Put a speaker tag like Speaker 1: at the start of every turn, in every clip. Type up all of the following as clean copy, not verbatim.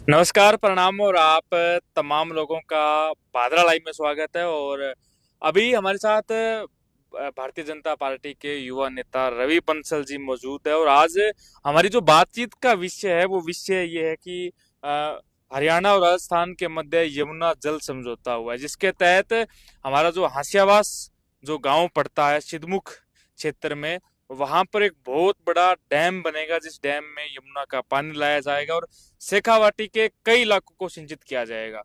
Speaker 1: नमस्कार, प्रणाम और आप तमाम लोगों का भादरा लाइव में स्वागत है। और अभी हमारे साथ भारतीय जनता पार्टी के युवा नेता रवि बंसल जी मौजूद है। और आज हमारी जो बातचीत का विषय है वो विषय ये है कि हरियाणा और राजस्थान के मध्य यमुना जल समझौता हुआ है, जिसके तहत हमारा जो हासियावास जो गांव पड़ता है सिद्धमुख क्षेत्र में, वहां पर एक बहुत बड़ा डैम बनेगा, जिस डैम में यमुना का पानी लाया जाएगा और शेखावाटी के कई इलाकों को सिंचित किया जाएगा।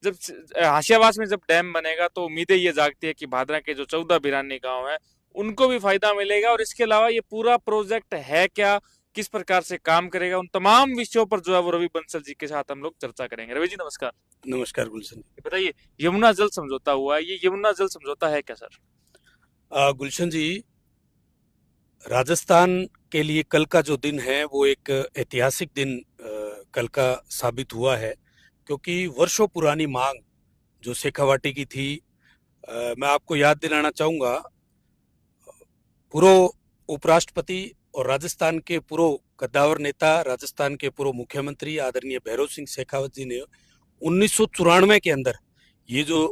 Speaker 1: जब हाशियावास में जब डैम बनेगा तो उम्मीदें ये जागती है कि भादरा के जो 14 बिरानी गांव है उनको भी फायदा मिलेगा। और इसके अलावा ये पूरा प्रोजेक्ट है क्या, किस प्रकार से काम करेगा, उन तमाम विषयों पर जो है वो रवि बंसल जी के साथ हम लोग चर्चा करेंगे। रवि जी नमस्कार।
Speaker 2: नमस्कार गुलशन।
Speaker 1: बताइए, यमुना जल समझौता हुआ है, ये यमुना जल समझौता है क्या सर?
Speaker 2: गुलशन जी, राजस्थान के लिए कल का जो दिन है वो एक ऐतिहासिक दिन कल का साबित हुआ है, क्योंकि वर्षों पुरानी मांग जो शेखावाटी की थी, मैं आपको याद दिलाना चाहूँगा। पूर्व उपराष्ट्रपति और राजस्थान के पूर्व कद्दावर नेता, राजस्थान के पूर्व मुख्यमंत्री आदरणीय भैरव सिंह शेखावत जी ने 1994 के अंदर ये जो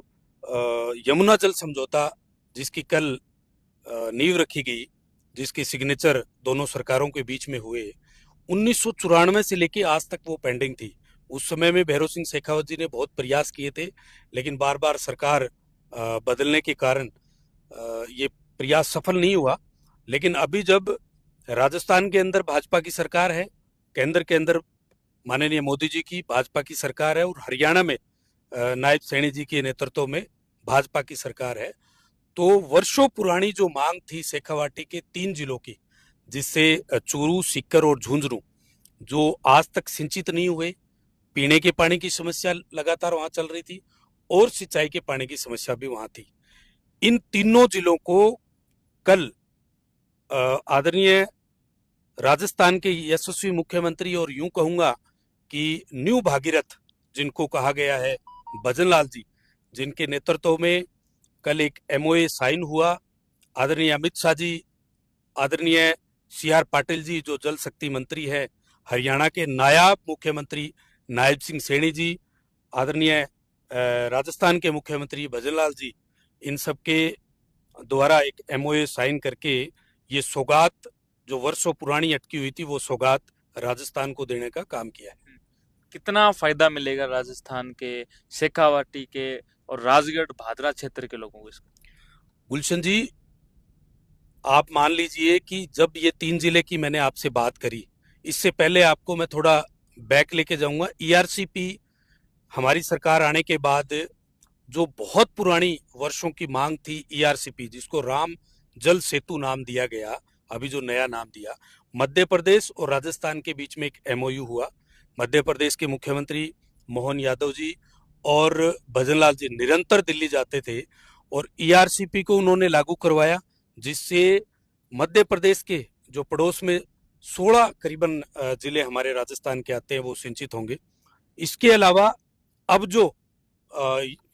Speaker 2: यमुना जल समझौता जिसकी कल नींव रखी गई, जिसकी सिग्नेचर दोनों सरकारों के बीच में हुए, 1994 से लेके आज तक वो पेंडिंग थी। उस समय में भैरव सिंह शेखावत जी ने बहुत प्रयास किए थे, लेकिन बार बार सरकार बदलने के कारण ये प्रयास सफल नहीं हुआ। लेकिन अभी जब राजस्थान के अंदर भाजपा की सरकार है, केंद्र के अंदर माननीय मोदी जी की भाजपा की सरकार है, और हरियाणा में नायब सैनी जी के नेतृत्व में भाजपा की सरकार है, तो वर्षों पुरानी जो मांग थी शेखावाटी के 3 जिलों की, जिससे चूरू, सीकर और झुंझुनू, जो आज तक सिंचित नहीं हुए, पीने के पानी की समस्या लगातार वहां चल रही थी और सिंचाई के पानी की समस्या भी वहां थी। इन तीनों जिलों को कल आदरणीय राजस्थान के यशस्वी मुख्यमंत्री, और यूं कहूंगा कि न्यू भागीरथ जिनको कहा गया है, भजनलाल जी, जिनके नेतृत्व में कल एक एमओए साइन हुआ। आदरणीय अमित शाह जी, आदरणीय सी आर पाटिल जी जो जल शक्ति मंत्री है, हरियाणा के नायब मुख्यमंत्री नायब सिंह सैनी जी, आदरणीय राजस्थान के मुख्यमंत्री भजनलाल जी, इन सब के द्वारा एक एमओए साइन करके ये सौगात जो वर्षों पुरानी अटकी हुई थी, वो सौगात राजस्थान को देने का काम किया है।
Speaker 1: कितना फायदा मिलेगा राजस्थान के, शेखावाटी के और राजगढ़ भादरा क्षेत्र के लोगों को इसको?
Speaker 2: गुलशन जी, आप मान लीजिए कि जब ये 3 जिले की मैंने आपसे बात करी, इससे पहले आपको मैं थोड़ा बैक लेके जाऊंगा। ईआरसीपी हमारी सरकार आने के बाद जो बहुत पुरानी वर्षों की मांग थी, ईआरसीपी जिसको राम जल सेतु नाम दिया गया, अभी जो नया नाम दिया, मध्य प्रदेश और राजस्थान के बीच में एक एमओयू हुआ। मध्य प्रदेश के मुख्यमंत्री मोहन यादव जी और भजनलाल जी निरंतर दिल्ली जाते थे और ईआरसीपी को उन्होंने लागू करवाया, जिससे मध्य प्रदेश के जो पड़ोस में 16 करीबन जिले हमारे राजस्थान के आते हैं वो सिंचित होंगे। इसके अलावा अब जो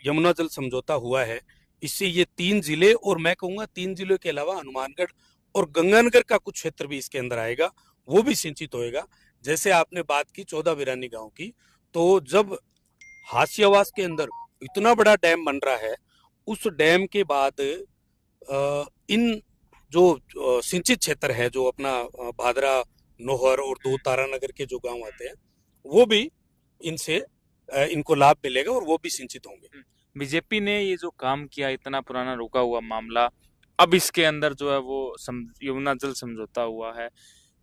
Speaker 2: यमुना जल समझौता हुआ है, इससे ये 3 जिले, और मैं कहूंगा 3 जिलों के अलावा हनुमानगढ़ और गंगानगर का कुछ क्षेत्र भी इसके अंदर आएगा, वो भी सिंचित होएगा। जैसे आपने बात की 14 बिरानी गांव की, तो जब हाशियावास के अंदर इतना बड़ा डैम बन रहा है, उस डैम के बाद इन जो सिंचित क्षेत्र है, जो अपना भादरा, नोहर और दो तारानगर के जो गांव आते हैं, वो भी इनसे इनको लाभ मिलेगा और वो भी सिंचित होंगे।
Speaker 1: बीजेपी ने ये जो काम किया, इतना पुराना रुका हुआ मामला, अब इसके अंदर जो है वो यमुना जल समझौता हुआ है,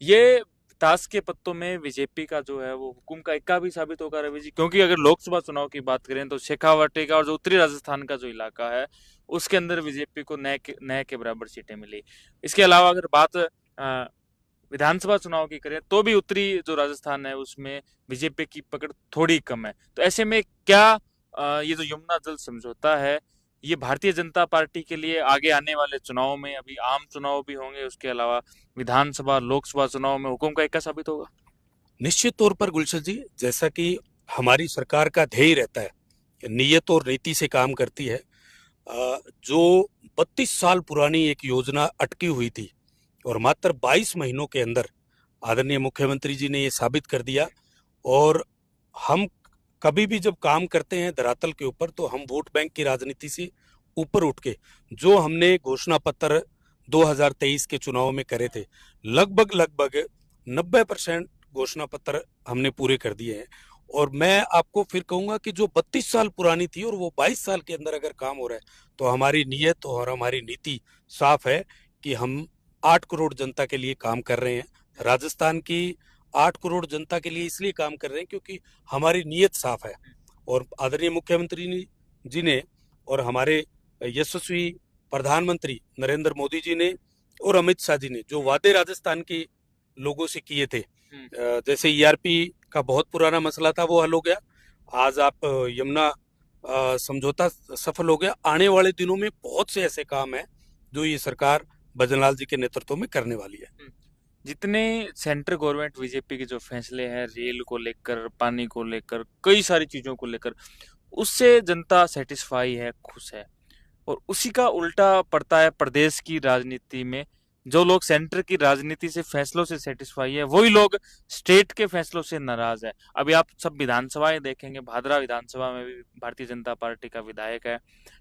Speaker 1: ये ताश के पत्तों में बीजेपी का जो है वो हुकुम का इक्का भी साबित होगा रवि जी? क्योंकि अगर लोकसभा चुनाव की बात करें तो शेखावाटी का और जो उत्तरी राजस्थान का जो इलाका है उसके अंदर बीजेपी को नए के बराबर सीटें मिली। इसके अलावा अगर बात विधानसभा चुनाव की करें तो भी उत्तरी जो राजस्थान है उसमें बीजेपी की पकड़ थोड़ी कम है। तो ऐसे में क्या ये जो यमुना जल समझौता है, ये भारतीय जनता पार्टी के लिए आगे आने वाले चुनाव में, अभी आम चुनाव भी होंगे, उसके अलावा विधानसभा लोकसभा चुनाव में हुकुम का इक्का साबित होगा?
Speaker 2: निश्चित तौर पर गुलशन जी, जैसा कि हमारी सरकार का ध्येय रहता है, नियत और नीति से काम करती है। जो 32 साल पुरानी एक योजना अटकी हुई थी और मात्र 22 महीनों के अंदर आदरणीय मुख्यमंत्री जी ने ये साबित कर दिया, और हम कभी भी जब काम करते हैं धरातल के ऊपर, तो हम वोट बैंक की राजनीति से ऊपर उठ के जो हमने घोषणा पत्र 2023 के चुनाव में करे थे, लगभग लगभग 90% घोषणा पत्र हमने पूरे कर दिए हैं। और मैं आपको फिर कहूंगा कि जो 32 साल पुरानी थी और वो 22 साल के अंदर अगर काम हो रहा है, तो हमारी नीयत और हमारी नीति साफ है कि हम 8 करोड़ जनता के लिए काम कर रहे हैं। राजस्थान की 8 करोड़ जनता के लिए इसलिए काम कर रहे हैं क्योंकि हमारी नीयत साफ है। और आदरणीय मुख्यमंत्री जी ने और हमारे यशस्वी प्रधानमंत्री नरेंद्र मोदी जी ने और अमित शाह जी ने जो वादे राजस्थान के लोगों से किए थे, जैसे ईआरपी का बहुत पुराना मसला था, वो हल हो गया। आज आप यमुना समझौता सफल हो गया। आने वाले दिनों में बहुत से ऐसे काम हैं जो ये सरकार भजनलाल जी के नेतृत्व में करने वाली है।
Speaker 1: जितने सेंट्रल गवर्नमेंट बीजेपी के जो फैसले हैं रेल को लेकर, पानी को लेकर, कई सारी चीजों को लेकर, उससे जनता सेटिस्फाई है, खुश है। और उसी का उल्टा पड़ता है प्रदेश की राजनीति में। जो लोग सेंटर की राजनीति से, फैसलों से सेटिस्फाई है, वही लोग स्टेट के फैसलों से नाराज है। अभी आप सब विधानसभाएं देखेंगे, भादरा विधानसभा में भी भारतीय जनता पार्टी का विधायक है।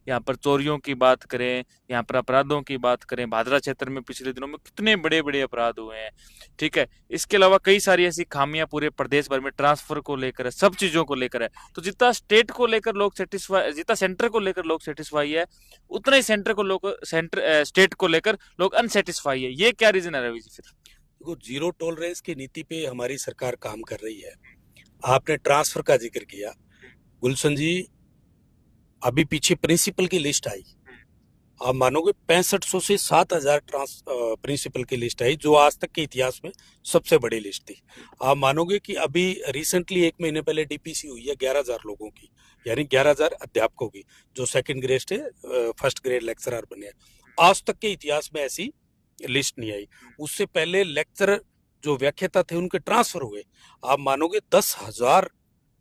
Speaker 1: यहाँ पर चोरियों की बात करें, यहाँ पर अपराधों की बात करें, भादरा क्षेत्र में पिछले दिनों में कितने बड़े बड़े अपराध हुए हैं। ठीक है, इसके अलावा कई सारी ऐसी खामियां पूरे प्रदेश भर में ट्रांसफर को लेकर है, सब चीजों को लेकर है। तो जितना स्टेट को लेकर लोग सेटिस्फाई, जितना सेंटर को लेकर लोग सेटिस्फाई है, उतना ही स्टेट को लेकर लोग अनसेटिस्फाई है। ये क्या रीजन है रवि जी फिर?
Speaker 2: देखो, जीरो टॉलरेंस की नीति पे हमारी सरकार काम कर रही है। आपने ट्रांसफर का जिक्र किया, गुलशन जी, अभी पीछे प्रिंसिपल की लिस्ट आई, आप मानोगे 6500 से 7000 प्रिंसिपल की लिस्ट आई, जो आज तक के इतिहास में सबसे बड़ी लिस्ट थी। आप मानोगे कि अभी रिसेंटली 1 महीने पहले डीपीसी हुई है 11,000 लोगों की, यानी 11,000 अध्यापकों की, जो सेकंड ग्रेड से फर्स्ट ग्रेड लेक्चरर बने हैं। आज तक के इतिहास में ऐसी लिस्ट नहीं आई। उससे पहले लेक्चरर जो व्याख्याता थे उनके ट्रांसफर हुए, आप मानोगे 10,000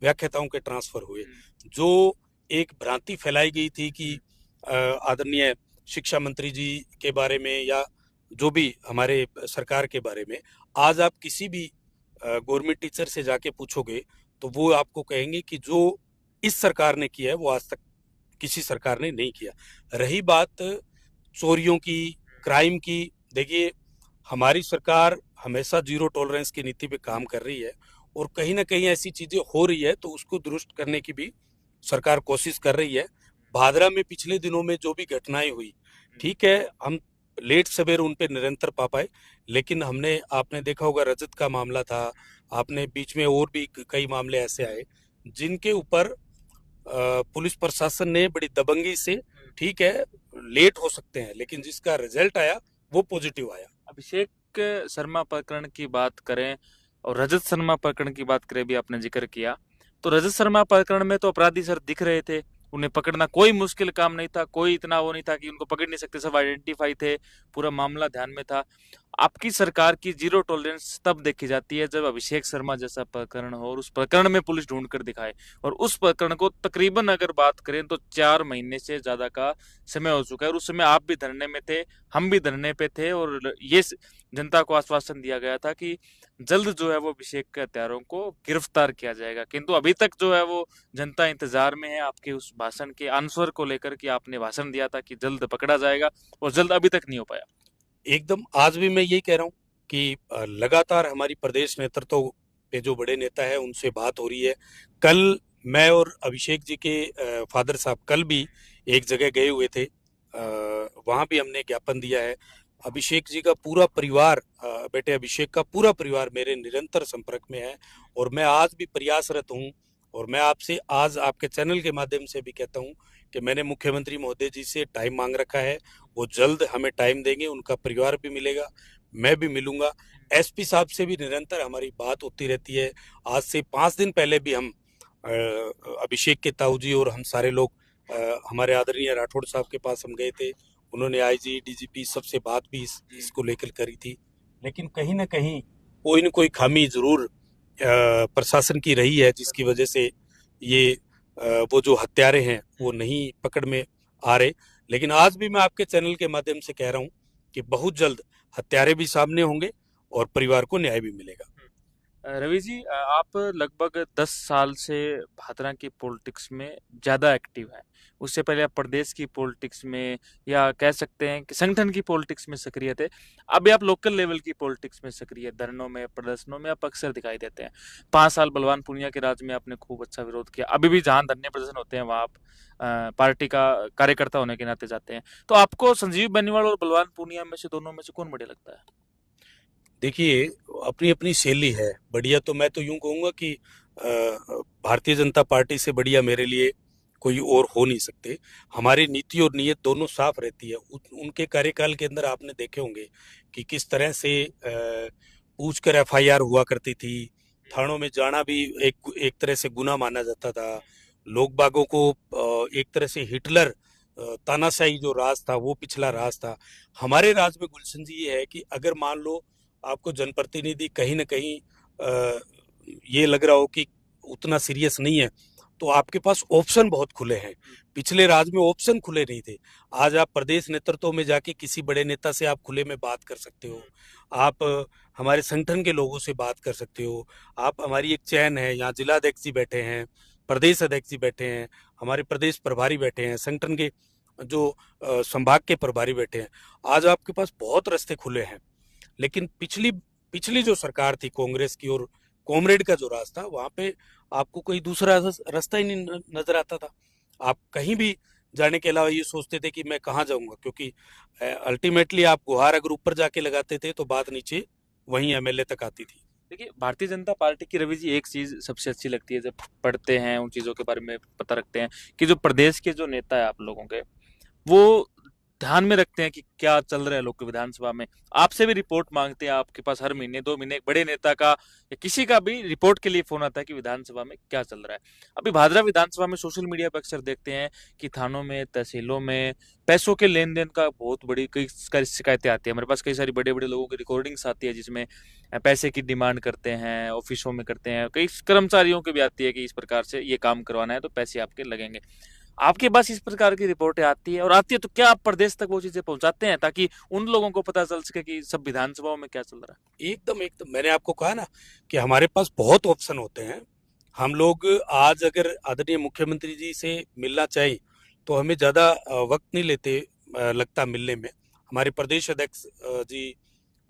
Speaker 2: व्याख्याताओं के ट्रांसफर हुए। जो एक भ्रांति फैलाई गई थी कि आदरणीय शिक्षा मंत्री जी के बारे में या जो भी हमारे सरकार के बारे में, आज आप किसी भी गवर्नमेंट टीचर से जाके पूछोगे तो वो आपको कहेंगे कि जो इस सरकार ने किया है वो आज तक किसी सरकार ने नहीं किया। रही बात चोरियों की, क्राइम की, देखिए हमारी सरकार हमेशा जीरो टॉलरेंस की नीति पे काम कर रही है और कहीं ना कहीं ऐसी चीजें हो रही है तो उसको दुरुस्त करने की भी सरकार कोशिश कर रही है। भादरा में पिछले दिनों में जो भी घटनाएं हुई, ठीक है, हम लेट सवेर उन पे निरंतर पा पाए, लेकिन हमने, आपने देखा होगा रजत का मामला था, आपने बीच में और भी कई मामले ऐसे आए जिनके ऊपर पुलिस प्रशासन ने बड़ी दबंगी से, ठीक है लेट हो सकते हैं, लेकिन जिसका रिजल्ट आया वो पॉजिटिव आया।
Speaker 1: अभिषेक शर्मा प्रकरण की बात करें और रजत शर्मा प्रकरण की बात करें, भी आपने जिक्र किया, तो रजत शर्मा प्रकरण में तो अपराधी सर दिख रहे थे, उन्हें पकड़ना कोई मुश्किल काम नहीं था, कोई इतना वो नहीं था कि उनको पकड़ नहीं सकते, सब आइडेंटिफाई थे, पूरा मामला ध्यान में था। आपकी सरकार की जीरो टॉलरेंस तब देखी जाती है जब अभिषेक शर्मा जैसा प्रकरण हो और उस प्रकरण में पुलिस ढूंढ कर दिखाए। और उस प्रकरण को तकरीबन अगर बात करें तो 4 महीने से ज्यादा का समय हो चुका है, और उस समय आप भी धरने में थे, हम भी धरने पे थे, और ये जनता को आश्वासन दिया गया था कि जल्द जो है वो अभिषेक के हत्यारों को गिरफ्तार किया जाएगा। किंतु अभी तक जो है वो जनता इंतजार में है आपके उस भाषण के आंसर को लेकर, कि आपने भाषण दिया था कि जल्द पकड़ा जाएगा, और जल्द अभी तक नहीं हो पाया।
Speaker 2: एकदम, आज भी मैं यही कह रहा हूँ कि लगातार हमारी प्रदेश नेतृत्व के जो बड़े नेता है उनसे बात हो रही है। कल मैं और अभिषेक जी के फादर साहब कल भी एक जगह गए हुए थे, वहां भी हमने ज्ञापन दिया है। अभिषेक जी का पूरा परिवार, बेटे अभिषेक का पूरा परिवार मेरे निरंतर संपर्क में है और मैं आज भी प्रयासरत हूँ। और मैं आपसे आज आपके चैनल के माध्यम से भी कहता हूँ कि मैंने मुख्यमंत्री महोदय जी से टाइम मांग रखा है, वो जल्द हमें टाइम देंगे, उनका परिवार भी मिलेगा, मैं भी मिलूंगा। एसपी साहब से भी निरंतर हमारी बात होती रहती है। आज से 5 दिन पहले भी हम अभिषेक के ताऊ जी और हम सारे लोग हमारे आदरणीय राठौड़ साहब के पास हम गए थे। उन्होंने आईजी, डीजीपी सबसे बात भी इसको लेकर करी थी, लेकिन कहीं ना कहीं कोई न कोई खामी जरूर प्रशासन की रही है, जिसकी वजह से ये वो जो हत्यारे हैं वो नहीं पकड़ में आ रहे। लेकिन आज भी मैं आपके चैनल के माध्यम से कह रहा हूँ कि बहुत जल्द हत्यारे भी सामने होंगे और परिवार को न्याय भी मिलेगा।
Speaker 1: रवि जी, आप लगभग 10 साल से भादरा की पॉलिटिक्स में ज़्यादा एक्टिव हैं। उससे पहले आप प्रदेश की पॉलिटिक्स में या कह सकते हैं कि संगठन की पॉलिटिक्स में सक्रिय थे। अभी आप लोकल लेवल की पॉलिटिक्स में सक्रिय, धरनों में, प्रदर्शनों में आप अक्सर दिखाई देते हैं। 5 साल बलवान पूनिया के राज में आपने खूब अच्छा विरोध किया। अभी भी जहाँ धरने प्रदर्शन होते हैं वहाँ आप पार्टी का कार्यकर्ता होने के नाते जाते हैं। तो आपको संजीव बेनीवाल और बलवान पूनिया में से दोनों में से कौन बढ़िया लगता है?
Speaker 2: देखिए, अपनी अपनी शैली है। बढ़िया तो मैं तो यूं कहूंगा कि भारतीय जनता पार्टी से बढ़िया मेरे लिए कोई और हो नहीं सकते। हमारी नीति और नीयत दोनों साफ रहती है। उनके कार्यकाल के अंदर आपने देखे होंगे कि किस तरह से पूछ कर एफआईआर हुआ करती थी। थानों में जाना भी एक एक तरह से गुनाह माना जाता था। लोग बागों को एक तरह से हिटलर तानाशाही जो राज था वो पिछला राज था। हमारे राज में गुलशन जी ये है कि अगर मान लो आपको जनप्रतिनिधि कहीं ना कहीं ये लग रहा हो कि उतना सीरियस नहीं है, तो आपके पास ऑप्शन बहुत खुले हैं। पिछले राज में ऑप्शन खुले नहीं थे। आज आप प्रदेश नेतृत्व में जाके किसी बड़े नेता से आप खुले में बात कर सकते हो। आप हमारे संगठन के लोगों से बात कर सकते हो। आप हमारी एक चैन है, यहाँ जिलाध्यक्ष जी बैठे हैं, प्रदेश अध्यक्ष जी बैठे हैं, हमारे प्रदेश प्रभारी बैठे हैं, संगठन के जो संभाग के प्रभारी बैठे हैं। आज आपके पास बहुत रास्ते खुले हैं। लेकिन पिछली पिछली जो सरकार थी कांग्रेस की और कॉमरेड का जो राज था, वहां पे आपको कोई दूसरा रास्ता ही नहीं नजर आता था। आप कहीं भी जाने के अलावा ये सोचते थे कि मैं कहाँ जाऊंगा, क्योंकि अल्टीमेटली आप गुहार अगर ऊपर जाके लगाते थे तो बात नीचे वहीं एमएलए तक आती थी।
Speaker 1: देखिए, भारतीय जनता पार्टी की रवि जी एक चीज सबसे अच्छी लगती है जब पढ़ते हैं, उन चीजों के बारे में पता रखते हैं कि जो प्रदेश के जो नेता है आप लोगों के, वो ध्यान में रखते हैं कि क्या चल रहा है लोक विधानसभा में। आपसे भी रिपोर्ट मांगते हैं, आपके पास हर महीने 2 महीने एक बड़े नेता का या किसी का भी रिपोर्ट के लिए फोन आता है कि विधानसभा में क्या चल रहा है। अभी भादरा विधानसभा में सोशल मीडिया पर अक्सर देखते हैं कि थानों में, तहसीलों में पैसों के लेन देन का बहुत बड़ी कई सारी शिकायतें आती है। हमारे पास कई सारी बड़े बड़े लोगों की रिकॉर्डिंग्स आती है जिसमें पैसे की डिमांड करते हैं, ऑफिसों में करते हैं। कई कर्मचारियों की भी आती है कि इस प्रकार से ये काम करवाना है तो पैसे आपके लगेंगे। आपके पास इस प्रकार की रिपोर्टें आती है, और आती है तो क्या आप प्रदेश तक वो चीजें पहुंचाते हैं ताकि उन लोगों को पता चल सके कि सब विधानसभाओं में क्या चल रहा
Speaker 2: एकदम एकदम, मैंने आपको कहा ना कि हमारे पास बहुत ऑप्शन होते हैं। हम लोग आज अगर आदरणीय मुख्यमंत्री जी से मिलना चाहें तो हमें ज़्यादा वक्त नहीं लेते लगता मिलने में। हमारे प्रदेश अध्यक्ष जी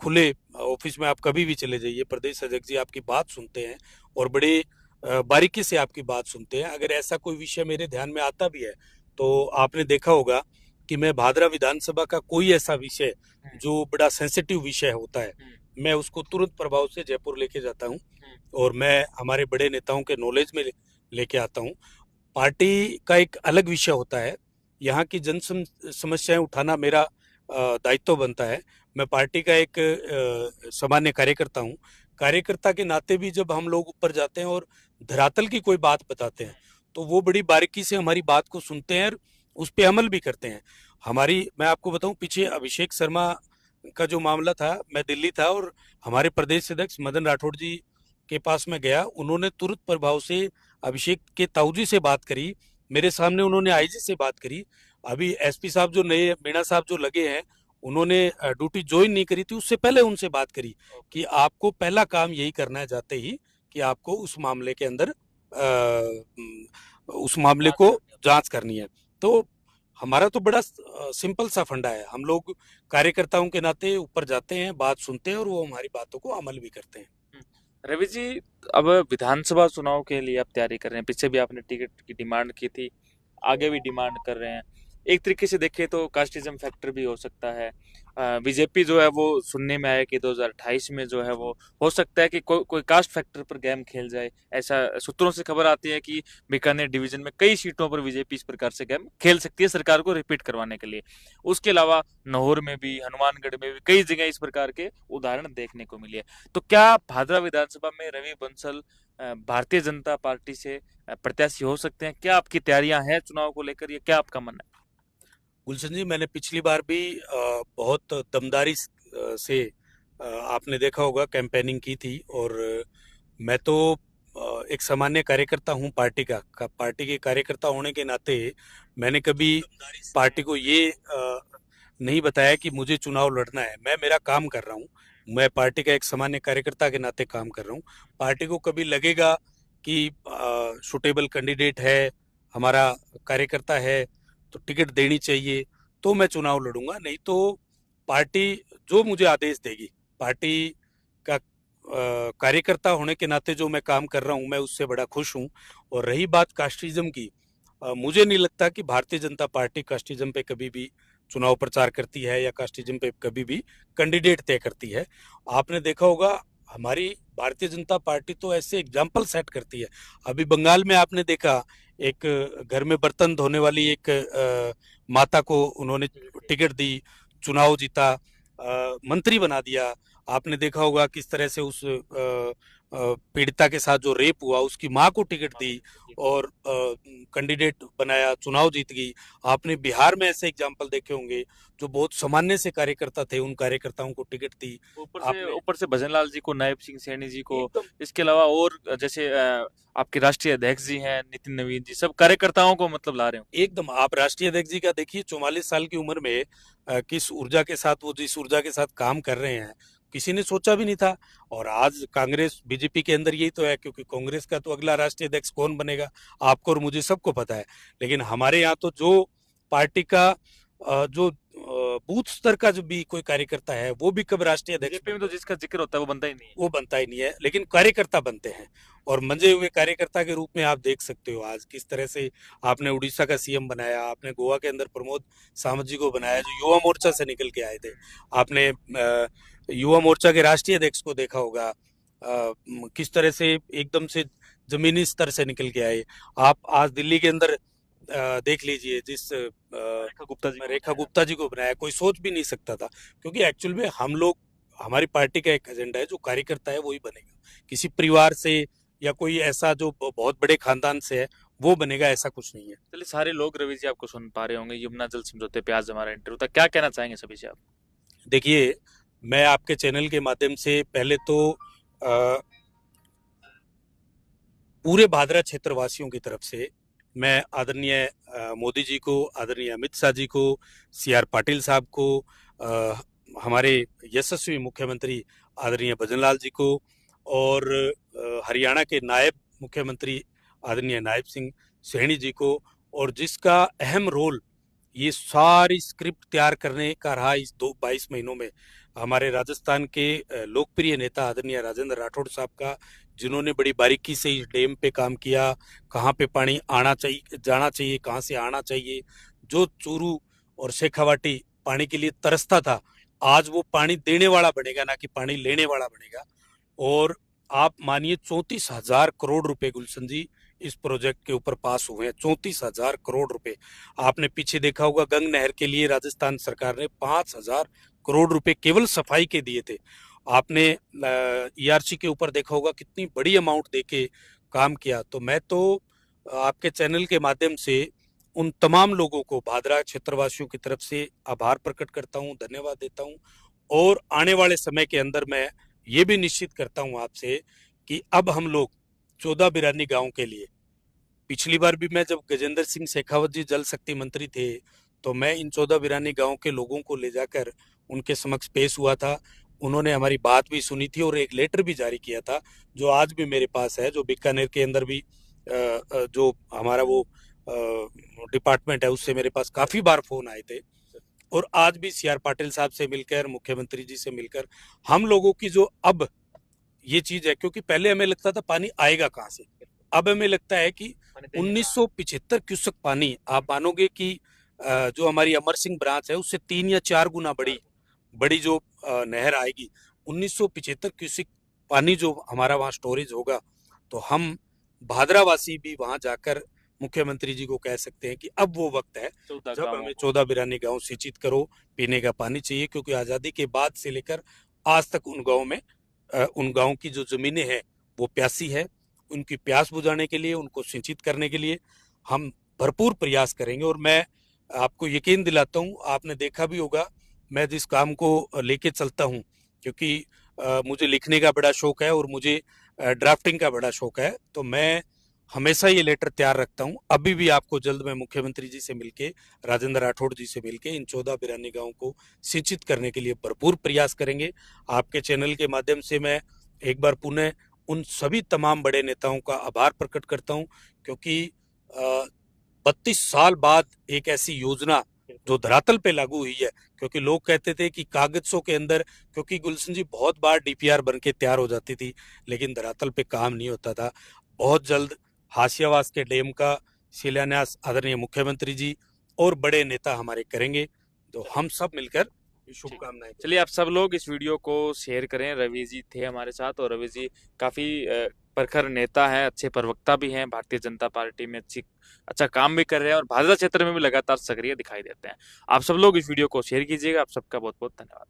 Speaker 2: खुले ऑफिस में आप कभी भी चले जाइए, प्रदेश अध्यक्ष जी आपकी बात सुनते हैं और बड़े बारीकी से आपकी बात सुनते हैं। अगर ऐसा कोई विषय मेरे ध्यान में आता भी है तो आपने देखा होगा कि मैं भादरा विधानसभा का कोई ऐसा विषय
Speaker 1: है?
Speaker 2: जो बड़ा सेंसिटिव विषय होता है, मैं उसको तुरंत प्रभाव से जयपुर लेके जाता हूँ और मैं हमारे बड़े नेताओं के नॉलेज में लेके आता हूँ। पार्टी का एक अलग विषय होता है, यहाँ की जन समस्याएं उठाना मेरा दायित्व बनता है। मैं पार्टी का एक सामान्य कार्यकर्ता हूँ। कार्यकर्ता के नाते भी जब हम लोग ऊपर जाते हैं और धरातल की कोई बात बताते हैं तो वो बड़ी बारीकी से हमारी बात को सुनते हैं और उस पर अमल भी करते हैं। मैं आपको बताऊं, पीछे अभिषेक शर्मा का जो मामला था, मैं दिल्ली था और हमारे प्रदेश अध्यक्ष मदन राठौड़ जी के पास में गया। उन्होंने तुरंत प्रभाव से अभिषेक के ताऊजी से बात करी, मेरे सामने उन्होंने आईजी से बात करी। अभी एसपी साहब जो नए मीणा साहब जो लगे हैं, उन्होंने ड्यूटी ज्वाइन नहीं करी थी, उससे पहले उनसे बात करी कि आपको पहला काम यही करना है जाते ही कि आपको उस मामले के अंदर उस मामले को जांच करनी है। तो हमारा तो बड़ा सिंपल सा फंडा है। हम लोग कार्यकर्ताओं के नाते ऊपर जाते हैं, बात सुनते हैं और वो हमारी बातों को अमल भी करते हैं।
Speaker 1: रवि जी, अब विधानसभा चुनाव के लिए आप तैयारी कर रहे हैं, पीछे भी आपने टिकट की डिमांड की थी, आगे भी डिमांड कर रहे हैं। एक तरीके से देखें तो कास्टिज्म फैक्टर भी हो सकता है। बीजेपी जो है वो सुनने में आया कि 2028 में जो है वो हो सकता है कि कोई कास्ट फैक्टर पर गेम खेल जाए। ऐसा सूत्रों से खबर आती है कि बीकानेर डिवीजन में कई सीटों पर बीजेपी इस प्रकार से गेम खेल सकती है सरकार को रिपीट करवाने के लिए। उसके अलावा नाहौर में भी, हनुमानगढ़ में भी कई जगह इस प्रकार के उदाहरण देखने को मिले। तो क्या भादरा विधानसभा में रवि बंसल भारतीय जनता पार्टी से प्रत्याशी हो सकते हैं? क्या आपकी तैयारियां हैं चुनाव को लेकर, या क्या आपका मन है?
Speaker 2: गुलशन जी, मैंने पिछली बार भी बहुत दमदारी से आपने देखा होगा कैंपेनिंग की थी और मैं तो एक सामान्य कार्यकर्ता हूं पार्टी पार्टी के कार्यकर्ता होने के नाते मैंने कभी पार्टी को ये नहीं बताया कि मुझे चुनाव लड़ना है। मैं मेरा काम कर रहा हूं। मैं पार्टी का एक सामान्य कार्यकर्ता के नाते काम कर रहा हूँ। पार्टी को कभी लगेगा कि सुटेबल कैंडिडेट है, हमारा कार्यकर्ता है, तो टिकट देनी चाहिए, तो मैं चुनाव लड़ूंगा। नहीं तो पार्टी जो मुझे आदेश देगी, पार्टी का कार्यकर्ता होने के नाते जो मैं काम कर रहा हूँ, मैं उससे बड़ा खुश हूँ। और रही बात कास्टिज्म की, मुझे नहीं लगता कि भारतीय जनता पार्टी कास्टिज्म पे कभी भी चुनाव प्रचार करती है या कास्टिज्म पे कभी भी कैंडिडेट तय करती है। आपने देखा होगा, हमारी भारतीय जनता पार्टी तो ऐसे एग्जाम्पल सेट करती है। अभी बंगाल में आपने देखा, एक घर में बर्तन धोने वाली एक माता को उन्होंने टिकट दी, चुनाव जीता, मंत्री बना दिया। आपने देखा होगा किस तरह से उस पीड़िता के साथ जो रेप हुआ, उसकी माँ को टिकट दी और कैंडिडेट बनाया, चुनाव जीत गई। आपने बिहार में ऐसे एग्जाम्पल देखे होंगे, जो बहुत सामान्य से कार्यकर्ता थे, उन कार्यकर्ताओं को टिकट दी। आपने
Speaker 1: ऊपर से भजनलाल जी को, नायब सिंह सैनी जी को,
Speaker 2: एकदम
Speaker 1: इसके अलावा और जैसे आपके राष्ट्रीय अध्यक्ष जी हैं नितिन नवीन जी, सब कार्यकर्ताओं को मतलब ला रहे हो।
Speaker 2: एकदम आप राष्ट्रीय अध्यक्ष जी का देखिए, 44 साल की उम्र में किस ऊर्जा के साथ वो जिस ऊर्जा के साथ काम कर रहे हैं, किसी ने सोचा भी नहीं था। और आज कांग्रेस बीजेपी के अंदर यही तो है, क्योंकि कांग्रेस का तो अगला राष्ट्रीय अध्यक्ष कौन बनेगा आपको और मुझे सबको पता है। लेकिन हमारे यहाँ तो जो पार्टी का जो बूथ स्तर का जो भी कोई कार्यकर्ता है, वो भी कब राष्ट्रीय अध्यक्ष
Speaker 1: बीजेपी में तो जिसका जिक्र होता है वो बनता ही नहीं है।
Speaker 2: वो बनता ही नहीं है, लेकिन कार्यकर्ता बनते हैं। और मंजे हुए कार्यकर्ता के रूप में आप देख सकते हो आज किस तरह से आपने उड़ीसा का सीएम बनाया, आपने गोवा के अंदर प्रमोद सावंत जी को बनाया, जो युवा मोर्चा से निकल के आए थे। आपने युवा मोर्चा के राष्ट्रीय अध्यक्ष को देखा होगा, किस तरह से एकदम से जमीनी स्तर से निकल के आए। आप आज दिल्ली के अंदर देख लीजिए, जिस रेखा गुप्ता जी को बनाया, कोई सोच भी नहीं सकता था। क्योंकि एक्चुअल में हम लोग, हमारी पार्टी का एक एजेंडा है, जो कार्यकर्ता है वही बनेगा। किसी परिवार से या कोई ऐसा जो बहुत बड़े खानदान से है वो बनेगा, ऐसा कुछ नहीं है।
Speaker 1: चलिए, सारे लोग रवि जी आपको सुन पा रहे होंगे यमुना जल समझौते पे आज हमारा इंटरव्यू था, क्या कहना चाहेंगे सभी से आप?
Speaker 2: देखिए, मैं आपके चैनल के माध्यम से पहले तो पूरे भादरा क्षेत्र वासियों की तरफ से मैं आदरणीय मोदी जी को, आदरणीय अमित शाह जी को, सी आर पाटिल साहब को, हमारे यशस्वी मुख्यमंत्री आदरणीय भजनलाल जी को, और हरियाणा के नायब मुख्यमंत्री आदरणीय नायब सिंह सैनी जी को, और जिसका अहम रोल ये सारी स्क्रिप्ट तैयार करने का रहा इस 22 महीनों में, हमारे राजस्थान के लोकप्रिय नेता आदरणीय राजेंद्र राठौड़ साहब का, जिन्होंने बड़ी बारीकी से इस डैम पे काम किया, कहाँ पे पानी आना चाहिए, जाना चाहिए, कहाँ से आना चाहिए। जो चूरू और शेखावाटी पानी के लिए तरसता था, आज वो पानी देने वाला बनेगा, ना कि पानी लेने वाला बनेगा। और आप मानिए 34,000 करोड़ रुपए गुलशन जी इस प्रोजेक्ट के ऊपर पास हुए हैं। 34,000 करोड़ रुपए। आपने पीछे देखा होगा, गंग नहर के लिए राजस्थान सरकार ने 5,000 करोड़ रुपए केवल सफाई के दिए थे। आपने ईआरसी के ऊपर देखा होगा कितनी बड़ी अमाउंट देके काम किया। तो मैं तो आपके चैनल के माध्यम से उन तमाम लोगों को, भादरा क्षेत्रवासियों की तरफ से आभार प्रकट करता हूँ, धन्यवाद देता हूँ। और आने वाले समय के अंदर मैं ये भी निश्चित करता हूँ आपसे कि अब हम लोग 14 बिरानी गांव के लिए, पिछली बार भी मैं जब गजेंद्र सिंह शेखावत जी जल शक्ति मंत्री थे, तो मैं इन 14 बिरानी गांव के लोगों को ले जाकर उनके समक्ष पेश हुआ था। उन्होंने हमारी बात भी सुनी थी और एक लेटर भी जारी किया था, जो आज भी मेरे पास है, जो बीकानेर के अंदर भी जो हमारा वो डिपार्टमेंट है, उससे मेरे पास काफी बार फोन आए थे। और आज भी सी आर पाटिल साहब से मिलकर, मुख्यमंत्री जी से मिलकर, हम लोगों की जो अब ये चीज है, क्योंकि पहले हमें लगता था पानी आएगा कहाँ से, अब हमें लगता है कि 1975 क्यूसेक पानी, आप मानोगे कि जो हमारी अमर सिंह ब्रांच है उससे 3 या 4 गुना बड़ी बड़ी जो नहर आएगी, 1975 क्यूसेक पानी जो हमारा वहाँ स्टोरेज होगा, तो हम भादरावासी भी वहां जाकर मुख्यमंत्री जी को कह सकते हैं कि अब वो वक्त है जब हमें 14 बिरानी गांव सिंचित करो, पीने का पानी चाहिए। क्योंकि आजादी के बाद से लेकर आज तक उन गांव में, उन गांव की जो जमीनें हैं वो प्यासी है। उनकी प्यास बुझाने के लिए, उनको सिंचित करने के लिए हम भरपूर प्रयास करेंगे। और मैं आपको यकीन दिलाता हूँ, आपने देखा भी होगा, मैं जिस काम को लेके चलता हूँ, क्योंकि मुझे लिखने का बड़ा शौक है और मुझे ड्राफ्टिंग का बड़ा शौक है, तो मैं हमेशा ये लेटर तैयार रखता हूँ। अभी भी आपको जल्द मैं मुख्यमंत्री जी से मिलके, राजेंद्र राठौड़ जी से मिलके इन 14 बिरानी गांवों को सिंचित करने के लिए भरपूर प्रयास करेंगे। आपके चैनल के माध्यम से मैं एक बार पुनः उन सभी तमाम बड़े नेताओं का आभार प्रकट करता हूँ, क्योंकि 32 साल बाद एक ऐसी योजना जो धरातल पे लागू हुई है। क्योंकि लोग कहते थे कि कागजों के अंदर, क्योंकि गुलशन जी बहुत बार डीपीआर बन के तैयार हो जाती थी लेकिन धरातल पे काम नहीं होता था। बहुत जल्द हाशियावास के डैम का शिलान्यास आदरणीय मुख्यमंत्री जी और बड़े नेता हमारे करेंगे, तो हम सब मिलकर
Speaker 1: ठीक।
Speaker 2: शुभकामनाएं
Speaker 1: चलिए,
Speaker 2: देंगे।
Speaker 1: आप सब लोग इस वीडियो को शेयर करें। रवि जी थे हमारे साथ, और रवि जी काफी प्रखर नेता हैं, अच्छे प्रवक्ता भी हैं, भारतीय जनता पार्टी में अच्छा काम भी कर रहे हैं, और भाजपा क्षेत्र में भी लगातार सक्रिय दिखाई देते हैं। आप सब लोग इस वीडियो को शेयर कीजिएगा। आप सबका बहुत बहुत धन्यवाद।